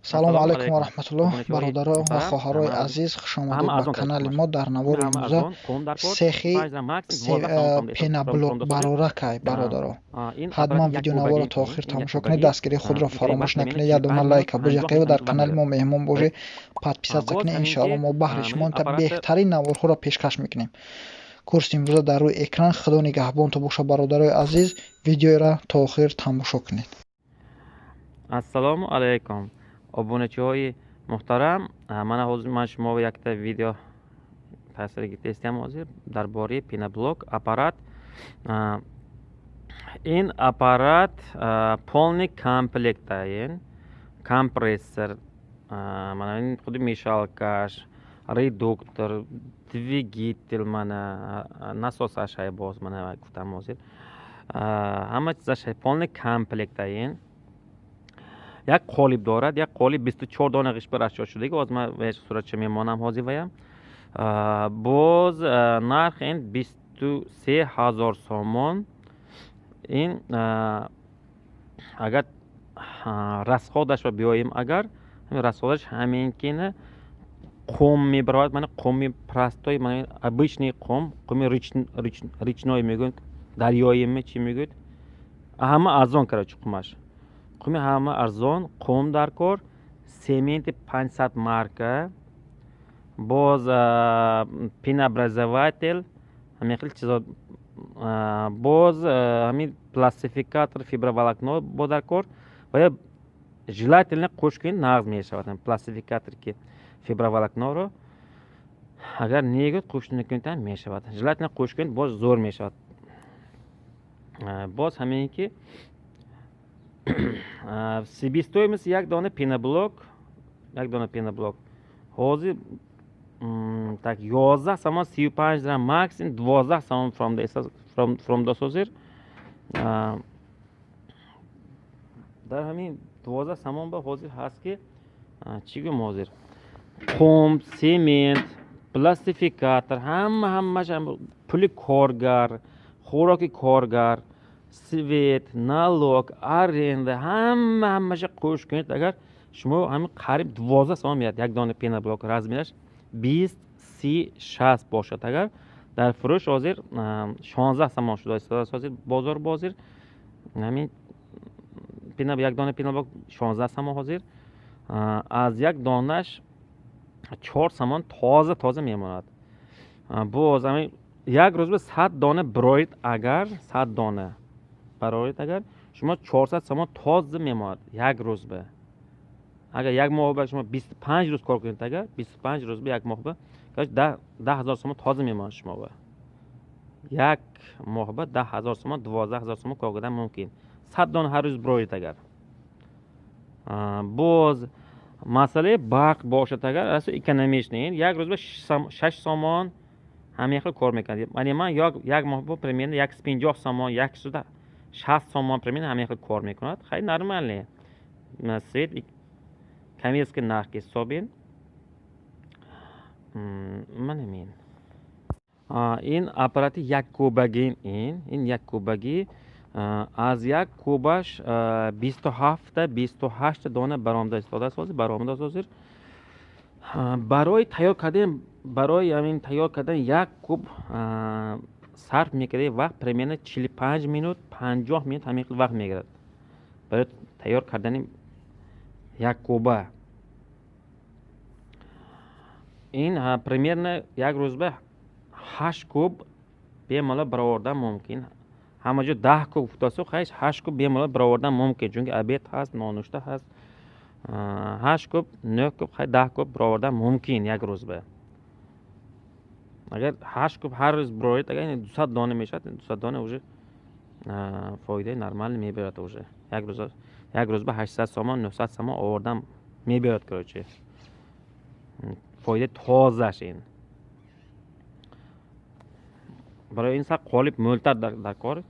салому Ассалому алайкум ва алейкум. раҳматуллоҳ. Обуначиҳои бародаро ва муҳтарам, хоҳарои ҳама азиз, хушомадед ҳама ба арзон кард канали хушмаш. мо. Дар навори Ҳама имрӯза арзон, қум дар кор, сехи 25 дирҳам максимум 12 сомон фромда пенаблок фром досозир. бароракай бародаро. Ин ҳатман аппарати як видеонаворро кубагин то ин охир як тамошо кунед. кубагин. Дастгирии худро Ин кадери фаромӯш вақт накунед. премияни Як дума 45 минут лайка 50 бижақед ва дар минут вақт канали мо мегирад. меҳмон бошед. Подписатсия Боз кунед. ҳамин Иншоалло ки мо баҳри шумо ин инта аппарати беҳтарин наворҳоро пешкаш мекунем. Курси имрӯза дар рӯи экран. Худо нигаҳбонтон боша бародарои азиз. Видеоро то охир тамошо кунед. ассалому алайкум. Обуначиҳои муҳтарам, ман шуморо якта видео таъсири тестиам ҳозир дар бораи пенаблок аппарат. Ин аппарат полный комплект ин компрессор, ин худи мешалкаш, редуктор, двигатель, насосаш ҳай, боз мана гуфтам ҳозир. Ҳама чизаш ҳай, полный комплект ин. Як қолиб дорад, як қолиб 24 дона ғиш барашошудаги оз ман веш суратча мемонам ҳозир ваям. Боз нарх ин 23000 сомон. ин агар расходашро биёем, агар расходаш ҳамин ки қум мебарояд, мана қуми простой, мана обычный қум, қуми речной мегӯяд, дарёи чӣ мегӯяд, ҳама арзон карочи қумаш. Қуми ҳама арзон, қум дар кор, сементи 500 марка, боз пенообразователь, ҳамин хел чизо, боз ҳамин пластификатор фиброволокно бо дар кор ва желательно қушкин нағз мешавад. Пластификатор ки фиброволокноро агар негӯд қуш накунед ҳам мешавад. Желательно қушкин боз зур мешавад. Боз ҳамин ки себестоимост як дона пеноблок ҳозир так 11 сомон 35 дирҳам максимум 12 сомон фром досозир. дар ҳамин 12 сомон ба ҳозир ҳаст ки чӣ гӯям ҳозир қум, семент, пластификатор, ҳамаш пули коргар, хӯроки коргар, свет, налог, аренда, ҳамаша қӯш кунед. Агар шумо ҳамин қариб 12 сомон меяд як дона пеноблок. Размераш 20, 30, 60 бошад. Агар дар фурӯш ҳозир 16 сомон шуда истодаст. ҳозир бозор ҳамин як дона пеноблок 16 сомон ҳозир. аз як донаш 4 сомон тоза мемонад. боз ҳамин як рӯз ба 100 дона броид, агар 100 дона бароид, агар шумо 400 сомон тоза мемонад як рӯз ба. Агар як моҳ ба шумо 25 рӯз кор кунед, агар 25 рӯз ба як моҳ ба 10000 сомон тоза мемонад шумо ба. як моҳ ба 10000 сомон 12000 сомон кор кардан мумкин. 100 дона ҳар рӯз броид. Агар боз масъалаи барқ бошад, агар асо экономичный, як рӯз ба 6 сомон ҳамин хел кор мекунад. Ман як моҳ ба примерно 150 сомон 160 сомон примерно ҳамин хел кор мекунад. хай нормальне. Свет камерский нарх ҳисобин. Манамин ин аппарати як кубагин, ин як кубаги аз як кубаш 27-28 дона баромда истодаст. ҳозир барои тайёр кардан як куб сарф мекардаи вақт примерно 45 минут 50 минут ҳамин хел вақт мегирад барои тайёр кардани як куба. ин примерно як рӯз ба 8 куб бемалол баровардан мумкин. ҳама ҷо 10 куб футосу, 8 куб бемалол баровардан мумкин, чунки обед ҳаст, нонушта ҳаст. 8 куб, 9 куб, 10 куб баровардан мумкин як рӯз ба. агар 8 куб ҳар рӯз бароварид, агар 200 дона мешавад, 200 дона уже фоидаи нормал мебарад. уже як рӯз ба 800 сомон 900 сомон овардан мебарад. короче фоидаи тозаш ин. барои ин қолиб мӯлтар дар кор.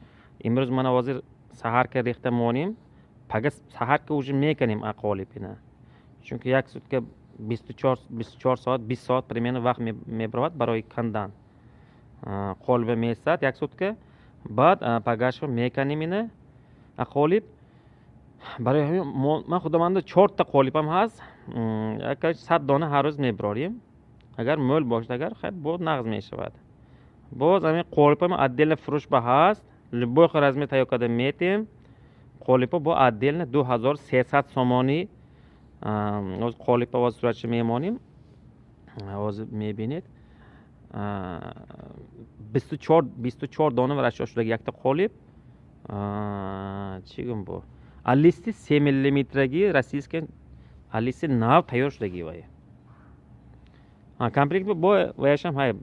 имрӯз мана ҳозир саҳарка рехта монем, пага саҳарка уже меканем а қолиб ина, чунки як сутка 24 соат 20 соат примерно вақт мебаровад барои кандан. қолиба месад як сутка, баъд пагашро меканем ина а қолиб. برای همین من خودمانده 4 تا قالبم هست. اگر 100 دانه هر روز میبراریم. اگر مول باشد اگر خیلی بود نقض میشود. باز همین قالبم عدل فروش به هست. لبوی خرازمی تایید کرده میتیم. قالب با عدل 2300 سامانی. از قالب باز صورتش میمانیم. از میبینید. 24 دانه ورش شده یک تا قالب. چیگم بو؟ لیستی 3 میلیمترگی رسیز که لیستی ناو تیار شدگی وای. کامپلیت با وایش هم های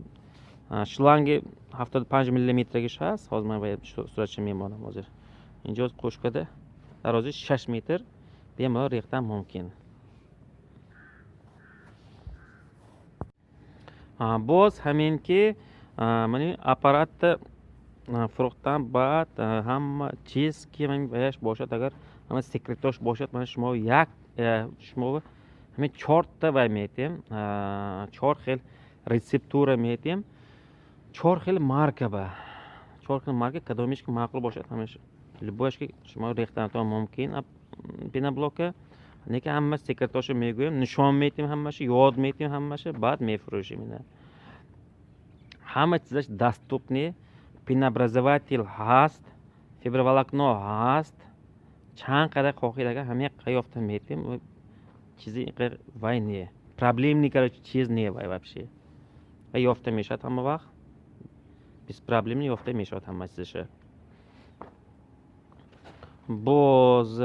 شلانگ 75 میلیمترگیش هست. حاضر من وای صورتش میمانم حاضر. اینجا خوش کده در روزی 6 متر بیا ما ریختن ممکن. باز همین که من اپارات فروختم بعد هم چیز که من بهش باشد اگر همه سکرتاش باشد من شما شما همین 4 تا وای میتیم 4 خیل ریسپتور میتیم 4 خیل مارک با 4 خیل مارک کدومیش که معقول باشد همش لبوش که شما ریختن تو ممکن بینا بلوکه نه که همه سکرتاشو میگویم نشان میتیم همش یاد میتیم همش بعد میفروشیم اینا همه چیزش доступне пенообразователь هست فیبرولاکنو هست چند قدر خواهید اگر همه یافته میتیم چیزی غیر وای نیه پرابلم نیکاره چیز نیه وای вообще و یافته میشد همه وقت بیس پرابلم یافته میشد همه چیزشه باز